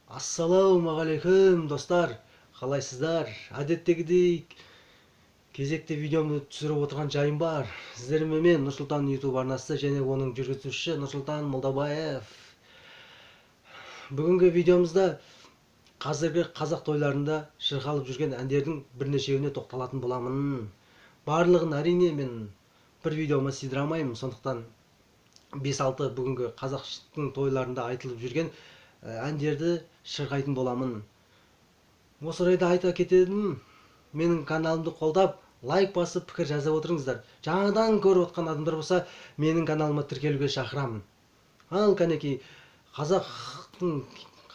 Ассалаумағалейкум достар, қалайсыздар? Әдеттегідей кезекті видеомды түсіріп отырған жайым бар. Сіздермен мен Нұрсұлтан YouTube арнасы және оның жүргізушісі Нұрсұлтан Молдабаев. Бүгінгі видеомызда қазіргі қазақ тойларында шырқалып жүрген әндердің бірнешеуіне тоқталатын боламын. Барлығын әрине мен бір видеома сыйдыра алмаймын, сондықтан 5-6 бүгінгі қазақтың тойларында айтылып жүрген әндерді шырқайтын боламын. Осы орайда айта кетедім, менің каналымды қолдап, лайк басып, пікір жазып отырыңыздар. Жаңадан көріп отқан адамдар болса, менің каналыма тіркелуге шақырамын. Ал кәнекей, қазақтың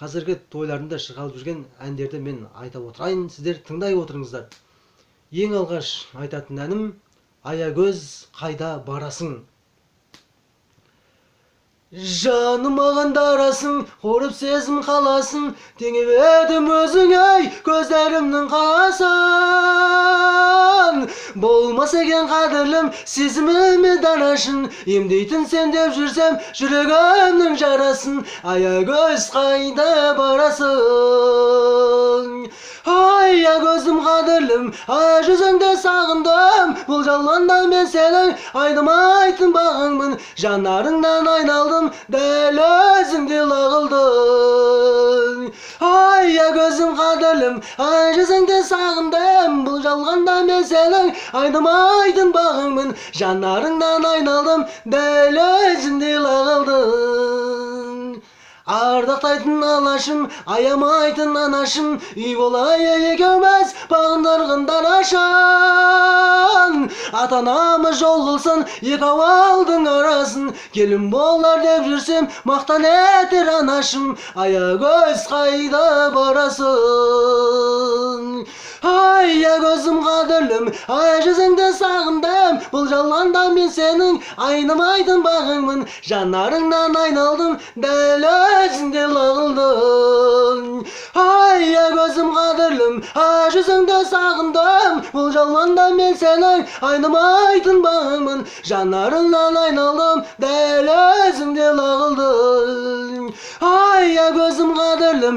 қазіргі тойларында шырқалып жүрген әндерді мен айтып отырайын, сіздер тыңдай отырыңыздар. Ең алғаш айтатын әнім «Аягөз, қайда барасың?» Жаным маған дарасың, қорып сезім қаласың, теңеп едім өзіңе көздерімнің қарасын. Болмас екен қадірлім, сезіміме данашын, емдейтін сен деп жүрсем, жүрегімнің жарасын. Аягөз, қайда барасың? Аягөзім қадірлім, жүзіңді сағындым, бұл жалғанда мен сенің айнымайтын бағыңмын, жанарыңнан айналдым, дәл өзіңде лағылдың. Аягөзім қадірлім, жүзіңді сағындым, бұл жалғанда мен сенің айнымайтын бағыңмын, жанарыңнан айналдым, дәл өзіңде лағылдың. Ардақтайтын алашым, аямайтын анашым, үй болайық екеуміз бағындырғын данашын. Ата-анамыз жол қылсын, екі ауылдың арасын, келін болар деп жүрсем, мақтан етер анашым. Аягөз, қайда барасың? Аягөзім қадірлім, жүзіңді сағындым, бұл жалғанда мен сенің айнымайтын бағыңмын, жанарыңнан айналдым, дәл өзіңде лағылдың. Аягөзім қадірлім, жүзіңді сағындым, бұл жалғанда мен сенің айнымайтын бағыңмын, жанарыңнан айналдым, дәл өзіңде лағылдың. Аягөзім қадірлім,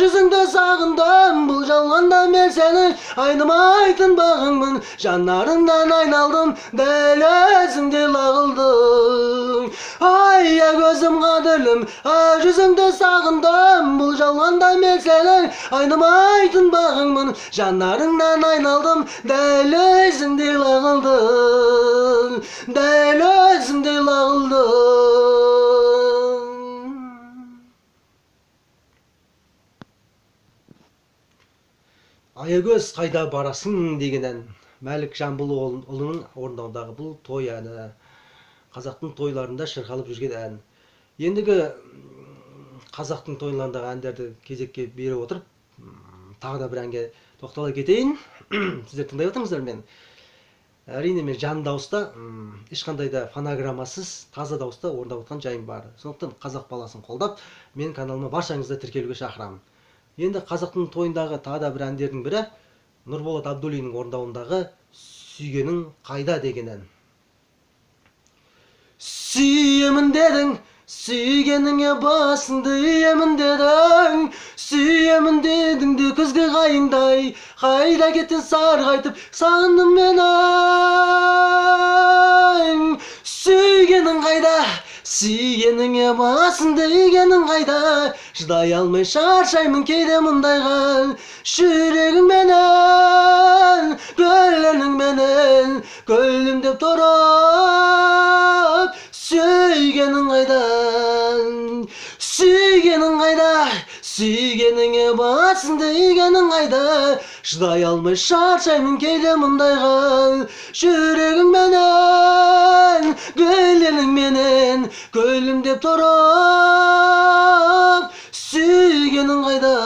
жүзіңді сағындым, бұл жалғанда мен сенің айнымайтын бағыңмын, жанарыңнан айналдым, дәл өзіңде лағылдың. Аягөзім қадірлім, жүзіңді сағындым, бұл жалғанда мен сенің айнымайтын бағыңмын, жанарыңнан айналдым, дәл өзіңде лағылдың, дәл өзіңде лағылдың. «Аягөз, қайда барасың?» деген ән Мәлік Жамбылұлының орындауындағы бұл той әні. Қазақтың тойларында шырқалып жүрген ән. Ендігі қазақтың тойларындағы әндерді кезекке бере отырып, тағы да бір әнге тоқтала кетейін. Сіздер тыңдай отырыңыздар мен. Әрине мен жан дауыста, ешқандай да фонограммасыз, таза дауыста орындап отқан жайым бар. Сондықтан қазақ баласын қолдап, мен каналыма баршаңызды тіркелуге шақырамын. Енді қазақтың тойындағы тағы да бір әндердің бірі Нұрболат Абдуллиннің орындауындағы «Сүйгенің қайда» деген ән. Сүйемін дедің, сүйгеніңе басыңды иемін дедің, сүйемін дедің де күзгі қайыңдай, қайда кеттің сарғайтып сағындым менің. Сүйгенің қайда, сүйгеніңе басыңды игенің қайда, шыдай алмай шаршаймын кейде мұндайға. Жүрегің менен, гүлінің менен, гүлім деп тұрып, сүйгенің қайда, сүйгенің қайда, сүйгеніңе басыңды игенің қайда, шыдай алмай шаршаймын кейде мұндайға. Жүрегің менен, гүлінің менен, гүлім деп тұрып, сүйгенің қайда.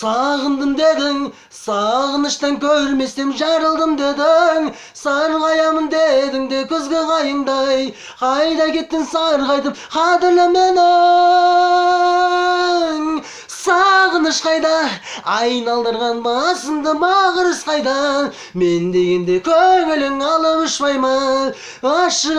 Сағындым дедің, сағыныштан көрместем жарылдым дедің, сарғаямын дедің де күзгі қайыңдай, қайда кеттің сарғайтып қадірлі менің. Сағыныш қайда, айналдырған басымды бағырыс қайда, мен дегенде көңілің алып ұшпай ма? Ашық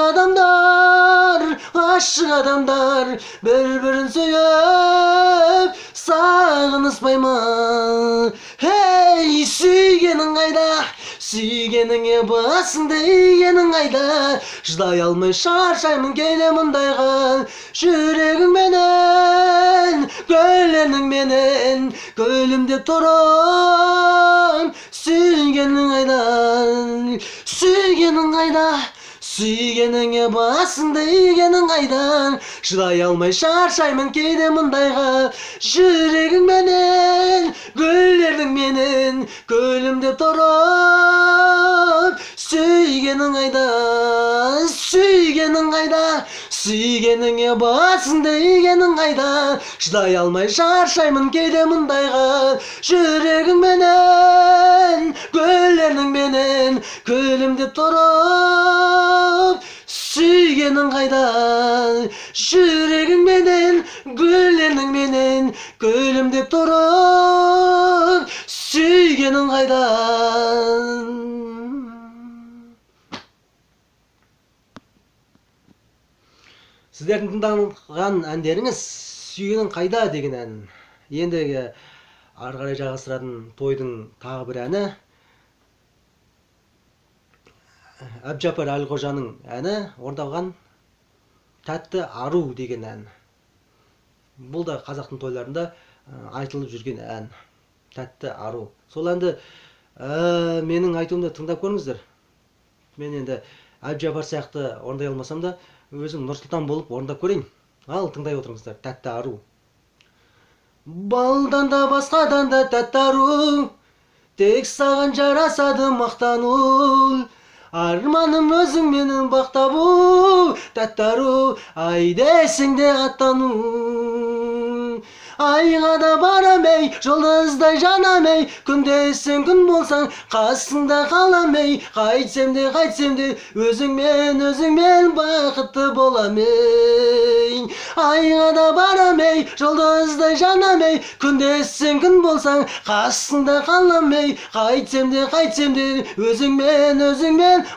адамдар бір-бірін сүйіп сағыныспай ма? Ей, сүйгенің қайда, сүйгеніңе басыңды игенің қайда? Шыдай алмай шаршаймын кейде мұндайға, жүрегің менен, көлемің менен, көлімде тұрып, сүйгенің қайда, сүйгенің қайда? Сүйгеніңе басыңды игенің қайдан? Шыдай алмай шаршаймын кейде мұндайға, жүрегің менен, гүлдердің менен, көлімде тұрып, сүйгенің қайда, сүйгенің қайда? Сүйгеніңе басыңды игенің қайда? Шыдай алмай шаршаймын кейде мұндайға, жүрегің менен, гүлдердің менен, көлімде тұрып, сүйгенің қайда? Жүрегің менен, гүлдердің менен, көлімде тұрып, сүйгенің қайда? Сіздердің тыңдаған әндеріңіз сүйгенің қайда деген ән. Ендігі ары қарай жалғастыратын тойдың тағы бір әні Әбжаппар Әлқожаның әні орындалған Тәтті ару деген ән. Бұл да қазақтың тойларында айтылып жүрген ән. Тәтті ару. Сол әнді менің айтуымды тыңдап көріңіздер. Мен енді Әбжаппар сияқты орындай алмасам да, өзім Нұрсұлтан болып орындап көрейін. Ал тыңдай отырыңыздар. Тәтті ару. Балдан да басқадан да тәтті ару, тек саған жарасады мақтану. Арманым өзің менің бақ табу, тәтті ару, ай десең де аттану. Айға да барамай, жұлдыздай жанамай, күн десең күн болсаң, қасыңда қаламай, қайтсем де, өзіңмен бақытты боламай. Айға да барамай, жұлдыздай жанамай, күн десең күн болсаң, қасыңда қаламай, қайтсем де, өзіңмен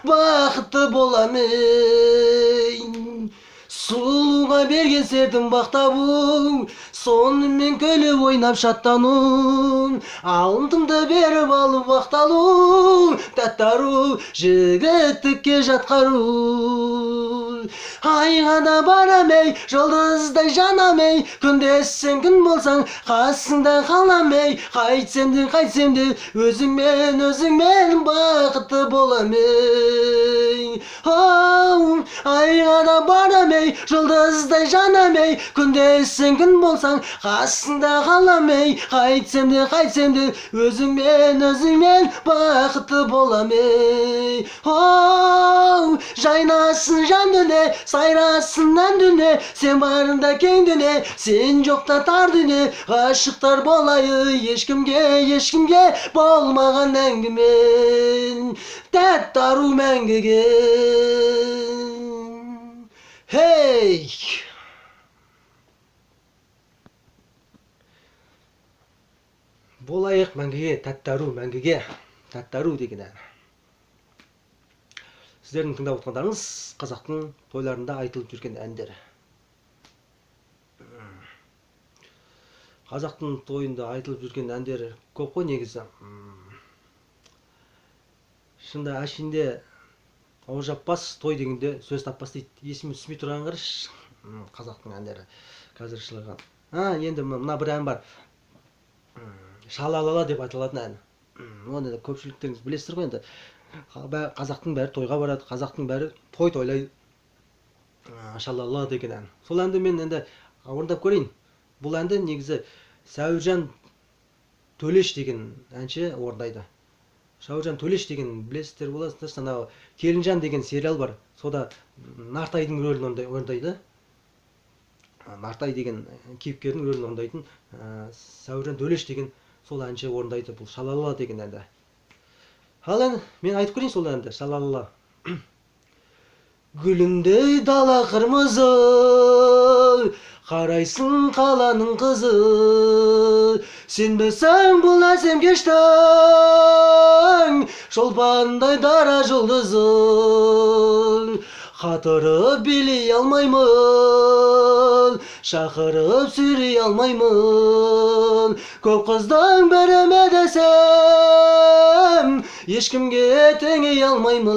бақытты боламай. Сұлуға берген сердің бақ табу, сонымен күліп ойнап шаттану. Алтынды беріп алып вақталу, тәтті ару, жігіттікке жатқару. Айға да барамай, жұлдыздай жанамай, күн десең күн болсаң, қасыңда қаламай, қайтсем де, өзіңмен бақытты боламай. Айға да барамай, жұлдыздай жанамай, күн десең күн болсаң, қасыңда қаламай, қайтсем де, өзіңмен бақытты боламай. Жайнасын жан дүние, сайрасын ән дүние, сен барында кең дүние, сен жоқта тар дүние. Ғашықтар болайы ешкімге болмаған әңгіме, тәтті ару мәңгіге. Хей! Болайық мәңгіге, тәтті ару мәңгіге, тәтті ару деген ән. Сіздердің тыңдап отырғандарыңыз қазақтың тойларында айтылып жүрген әндер. Қазақтың тойында айтылып жүрген әндер көп қой негізі. Шында әшінде ау жаппас, той дегенде сөз таппас дейді. Есіме түспей тұрған қараш қазақтың әндері қазір шылған. Енді мына бір ән бар. Шалалала деп айтылатын ән. Оны көпшіліктеріңіз білесіздер ғой енді. Қазақтың бәрі тойға барады, қазақтың бәрі той тойлайды. Шалалала деген ән. Сол әнді мен енді орындап көрейін. Бұл әнді негізі Сәуіржан Төлеш деген әнші орындайды. Сәуіржан Төлеш деген білесіздер боласыздар. Санағы Келінжан деген сериал бар. Сода Нартайдың рөлін орындайды. Нартай деген кейіпкердің рөлін орындайтын Сәуіржан Төлеш деген сол әнші орындайды бұл Шалалала деген әнді. Ал енді мен айтып көрейін сол әнді. Шалалала. Гүліндей дала қырмызы, Қарайсың қаланың қызы, сенбесең бұл әсем кештің шолпандай дара жұлдызын. Қатырып билей алмаймын, шақырып сүйрей алмаймын. Көп қыздың біріме десем, ешкімге теңей алмаймын.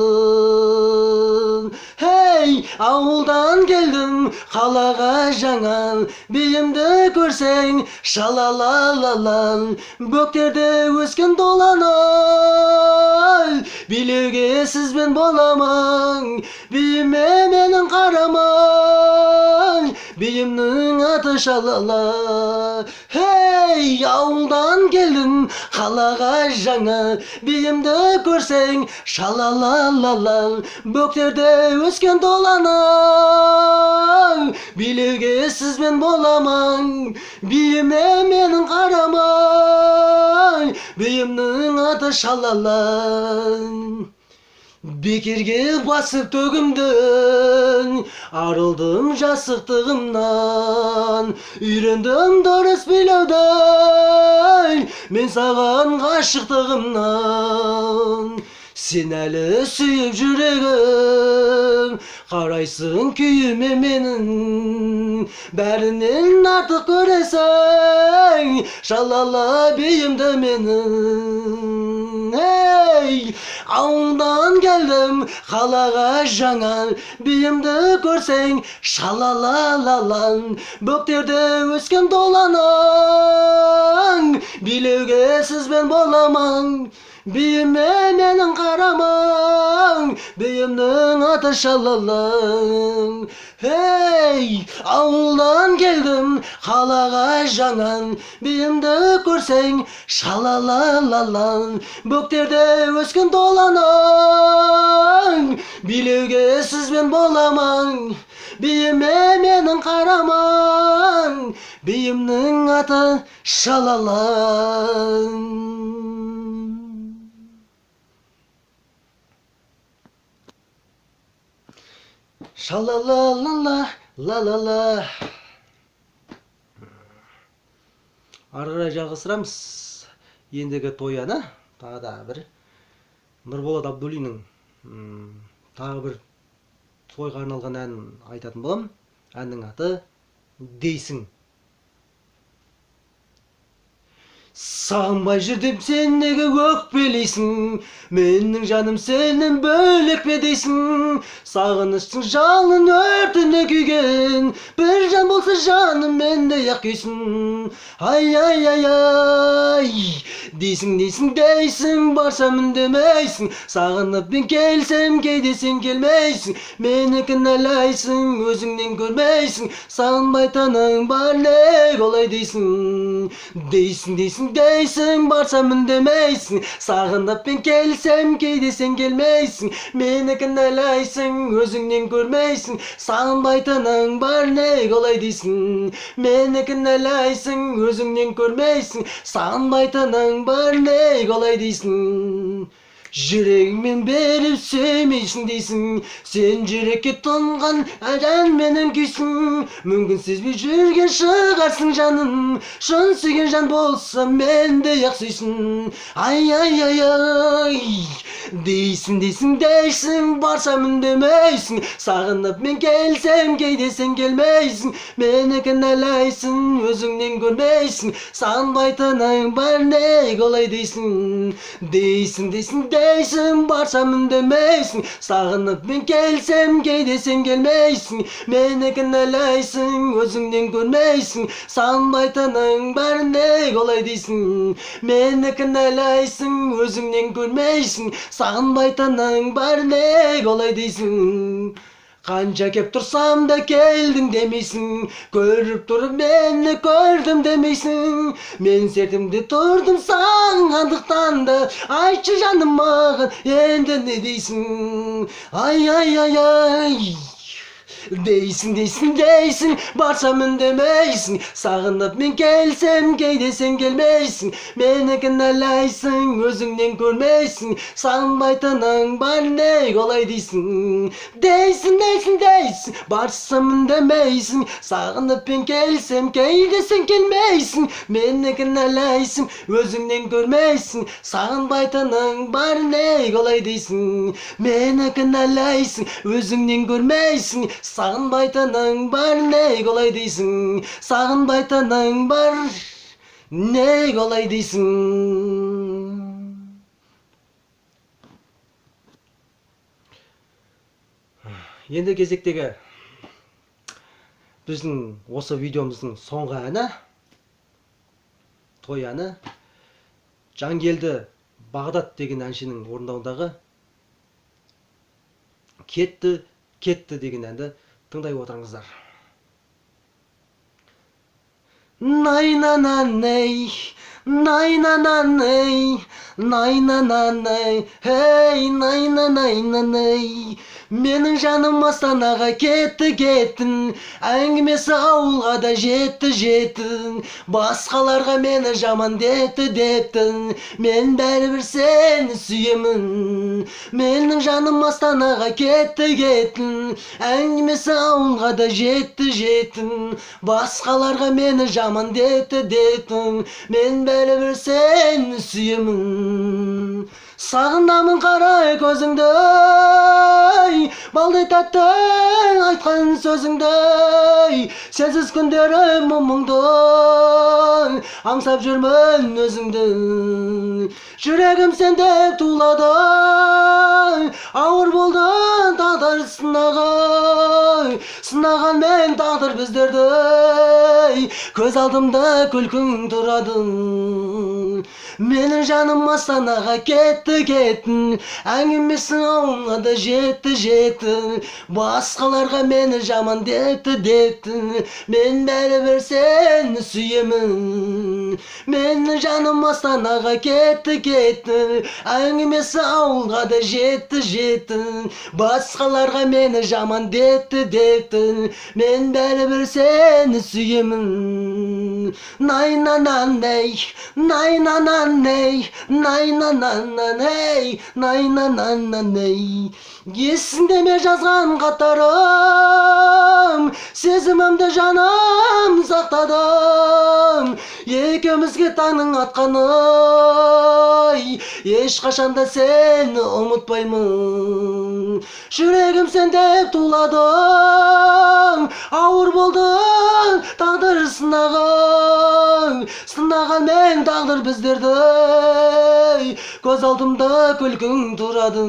Hey, ауылдан келдім, қалаға жаңа, биімді көрсең, шалалалалал. Бөктерде өскен доланы, билеуге сізбен боламын. Биіме менің қараман, биімнің аты шалала. Hey, ауылдан келдім, қалаға жаңа, биімді көрсең, шалалалалал. Бөктерде өскен доланы, билеуге сізбен боламын. Биіме менің қараман, биімнің аты шалала. Бекерге басып төгімдін, арылдым жасықтығымнан. Үйрендім дұрыс билеуден, мен саған ғашықтығымнан. Сен әлі сүйіп жүрегім, қарайсың күйіме менің. Бәрінен артық көресің, шалала биімді менің. Ей, ауылдан келдім, қалаға жаңа, биімді көрсең, шалалалалал. Бөктерде өскен доланың, билеуге сізбен боламын. Биіме менің қараман, биімнің аты шалала. Hey, ауылдан келдім, қалаға жаңа, биімді көрсең, шалалалалал. Бөктерде өскен доланың, билеуге сізбен боламын. Биіме менің қараман, биімнің аты шалала. Шалалалала, лалала. Ары қарай жалғастырамыз. Ендігі той әні, тағы да бір Нұрболат Абдуллиннің тағы бір тойға арналған әнін айтатын болам. Әннің аты Дейсің. Сағынбай жүрдім, сен неге өкпелейсің? Менің жаным сенен бөлек пе дейсің? Сағыныштың жалын өртіне күйген, бір жан болса жаным мендей-ақ күйсін. Ай, ай, ай, ай, дейсің, барсам үндемейсің. Сағынып мен келсем, кейде сен келмейсің. Мені кінәлайсың, өзіңнен көрмейсің. Сағынбай тының бар не олай дейсің. Дейсің, барсам үндемейсің. Сағынып мен келсем, кейде сен келмейсің. Мені кінәлайсың, өзіңнен көрмейсің. Сағынбайтының бар не олай дейсің. Мені кінәлайсың, өзіңнен көрмейсің. Сағынбайтының бар не олай дейсің. Жүрегіңмен беріп сүймейсің дейсің. Сен жүрекке тұнған әжен менің күйсің. Мүмкін сезбей жүрген шығарсың жанын. Шын сүйген жан болса мендей-ақ сүйсін. Ай, ай, ай, ай, дейсің, барсам үндемейсің. Сағынып мен келсем, кейде сен келмейсің. Мені кінәлайсың, өзіңнен көрмейсің. Сағынбайтының бар не олай дейсің. Дейсің, барсам үндемейсің. Сағынып мен келсем, кейде сен келмейсің. Мені кінәлайсың, өзіңнен көрмейсің. Сағынбайтының бар не олай дейсің. Мені кінәлайсың, өзіңнен көрмейсің. Сағынбайтының бар не олай дейсің. Қанша кеп тұрсам да келдің демейсің. Көріп тұрып мені көрдім демейсің. Мен сертімде тұрдым сағынғандықтан да. Айтшы жаным маған енді не дейсің. Ай, ай, ай, ай, Дейсің, барсам үндемейсің. Сағынып мен келсем, кейде сен келмейсің. Мені кінәлайсың, өзіңнен көрмейсің. Сағынбайтының бар не олай дейсің. Дейсің, барсам үндемейсің. Сағынып мен келсем, кейде сен келмейсің. Мені кінәлайсың, өзіңнен көрмейсің. Сағынбайтының бар не олай дейсің. Мені кінәлайсың, өзіңнен көрмейсің. Сағынбайтының бар не олай дейсің. Сағынбайтының бар не олай дейсің. Енді кезектегі біздің осы видеомыздың соңғы әні, той әні, Жангелді Бағдат деген әншінің орындауындағы кетті деген әнді тыңдай отырыңыздар. Най-на-на-ней, най-на-на-ней, най-на-на-ней, хей, най-на-най-на-ней. Менің жаным Астанаға кеттің, әңгімесі ауылға да жеттің. Басқаларға мені жаман дептің, мен бәрібір сені сүйемін. Менің жаным Астанаға кеттің, әңгімесі ауылға да жеттің. Басқаларға мені жаман дептің, мен бәрібір сені сүйемін. Сағындамын қара көзіңді, балдай тәтті айтқан сөзіңді. Сенсіз күндерім мұңды, аңсап жүрмін өзіңді. Жүрегім сенде тулады, ауыр болды тағдыр сынағы. Сынаған мен тағдыр біздерді, көз алдымда күлкің тұрады. Менің жаным Астанаға кеттің, әңгімесің ауылға да жеттің. Басқаларға мені жаман дептің, мен бәрібір сені сүйемін. Менің жаным Астанаға кеттің, әңгімесі ауылға да жеттің. Басқаларға мені жаман дептің, мен бәрібір сені сүйемін. Най-на-на-ней, най-на-на-ней, най-на-на-на-ней, най-на-на-на-ней. Есіңде ме жазған хаттарым, сезімімді жаным сақтадым. Екеумізге таңның атқаны, ешқашанда сені ұмытпаймын. Жүрегім сенде тулады, ауыр болды тағдыр сынағы. Сынаған мен тағдыр біздерді, көз алдымда күлкің тұрады.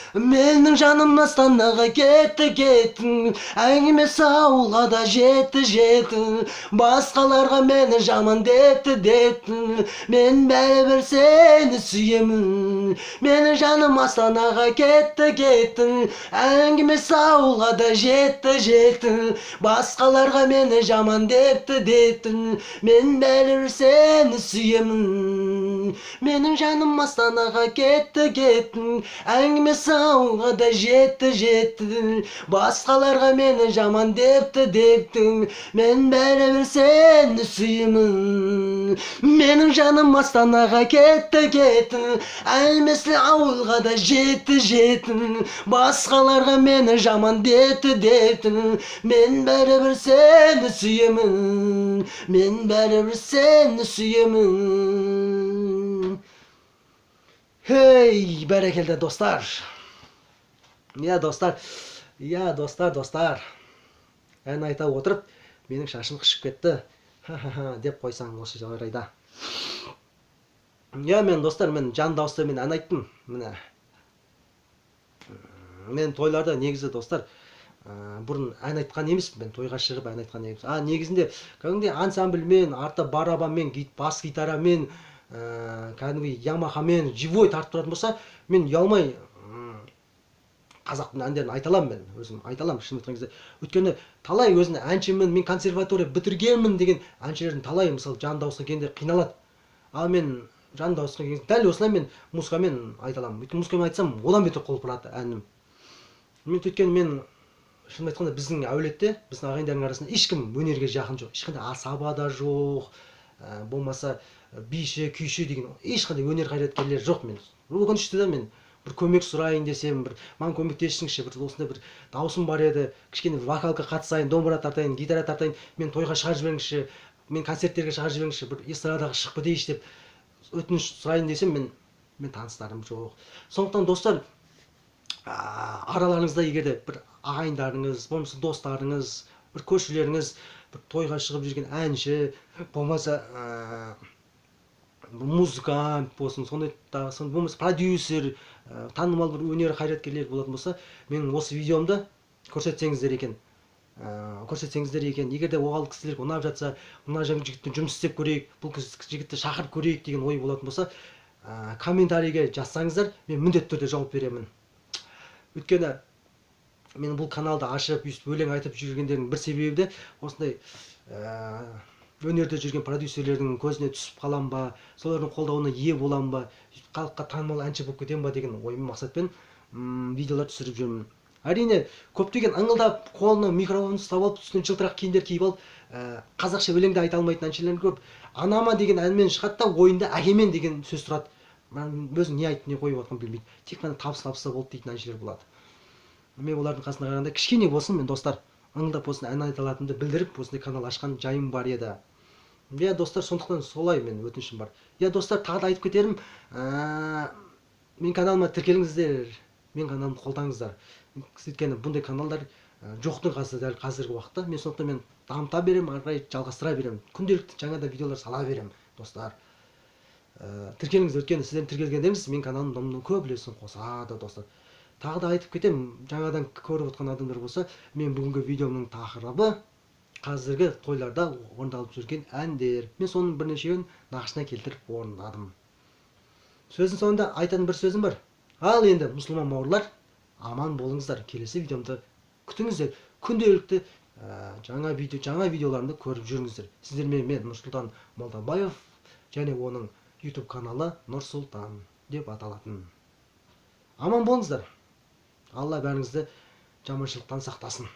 Менің жаным Астанаға кеттің, әңгімесі ауылға да жеттің. Басқаларға мені жаман дептің, мен бәрібір сені сүйемін. Менің жаным Астанаға кеттің, әңгімесі ауылға да жеттің. Басқаларға мені жаман дептің, мен бәрібір сені сүйемін. Менің жаным Астанаға кеттің, әңгімесі ауылға да жеттің. Басқаларға мені жаман дептің, мен бәрібір сені сүйемін. Менің жаным Астанаға кеттің, әңгімесі ауылға да жеттің. Басқаларға мені жаман дептің, мен бәрібір сені сүйемін. Мен бәрібір сені сүйемін. Хей, бәрекелді достар. Достар. Ән айта отырып, менің шашым қышып кетті. Деп қойсаң осы орайда. Мен достар, мен жан дауыста ән айттым. Мен тойларда негізі достар, бұрын ән айтқан емес, мен тойға шығып ән айтқан емес. Негізінде кәдімгідей ансамбльмен, артта барабанмен, бас гитарамен, кәдімгідей ямахамен живой тартып тұратын болса, мен ұялмай қазақтың әндерін айта аламын. Мен өзім айта аламын, шын айтқан кезде. Өйткені талай өзіне әншімін, мен консерватория бітіргенмін деген әншілердің талай, мысалы жан дауысқа келгенде қиналады. Мен жан дауысқа келгенде дәл осылай мен музыкамен айта аламын. Өйткені музыкамен айтсам одан бетер қолып барады әнім. Өйткені мен шынын айтқанда біздің әулетте, біздің ағайындардың арасында ешкім өнерге жақын жоқ. Ешқандай асаба да жоқ, болмаса биші, күйші деген ешқандай өнер қайраткерлері жоқ. Мен өкінішті да, мен бір көмек сұрайын десем, бір маған көмектесіңізші, бір осындай бір даусым бар еді, кішкене вокалға қатысайын, домбыра тартайын, гитара тартайын, мен тойға шығарып жіберіңізші, мен концерттерге шығарып жіберіңізші, бір эстрадаға шығып кетейінші деп өтініш сұрайын десем, мен таныстарым жоқ. Сондықтан достар, араларыңызда егерде бір ағайындарыңыз, болмаса достарыңыз, бір көршілеріңіз бір тойға шығып жүрген әнші, болмаса музыкант болсын, сондай болмаса продюсер, танымал бір өнер қайраткерлері болатын болса, менің осы видеомды көрсетсеңіздер екен. Егер де оған кісілер ұнап жатса, мына жігітпен жұмыс істеп көрейік, бұл жігітті шақырып көрейік деген ой болатын болса, комментарийге жазсаңыздар, мен міндетті түрде жауап беремін. Өйткені мен бұл каналды ашып, өлең айтып жүргендердің бір себебі де осындай өнерде жүрген продюсерлердің көзіне түсіп қалам ба, солардың қолдауына ие болам ба, халыққа танымал әнші болып кетем ба деген оймен, мақсатпен видеолар түсіріп жүрмін. Әрине, көптеген ыңылдап, қолына микрофон ұстап алып, үстінен жылтырақ киімдер киіп алып, қазақша өлеңді айта алмайтын әншілер көп. Анама деген әнмен шығады да, ойында әкемен деген сөз тұрады. Мен өзім не айтып, не қойып жатқанымды білмейді. Тек қана табыс тапса болды дейтін әншілер болады. Мен олардың қасына қарағанда кішкене болсын, мен достар, ыңылдап болсын ән айта алатынымды білдіріп, осындай канал ашқан жайым бар еді. Иә достар, сондықтан солай мен өтінішім бар. Иә достар, тағы да айтып кетерім, мен каналыма тіркеліңіздер, мен каналымды қолдаңыздар. Өйткені бұндай каналдар жоқтың қасы дәл қазіргі уақытта. Мен сондықтан мен дамыта берем, ары қарай жалғастыра берем. Күнделікті жаңа да видеолар сала берем, достар. Тіркеліңіздер, өйткені сіздердің тіркелгендеріңіз мен каналымның дамуына көп үлесін қосады, достар. Тағы да айтып кетем, жаңадан көріп отқан адамдар болса, мен бүгінгі видеомның тақырыбы қазіргі тойларда орындалып жүрген әндер. Мен соның бірнешеуін нақышына келтіріп орындадым. Сөздің соңында айтатын бір сөзім бар. Ал енді мұсылман бауырлар, аман болыңыздар. Келесі видеомды күтіңіздер. Күнделікті жаңа видеоларымды көріп жүріңіздер. Сіздермен мен Нұрсұлтан Молдабаев, және оның YouTube каналы Нұрсұлтан деп аталатын. Аман болыңыздар. Алла бәріңізді жаманшылықтан сақтасын.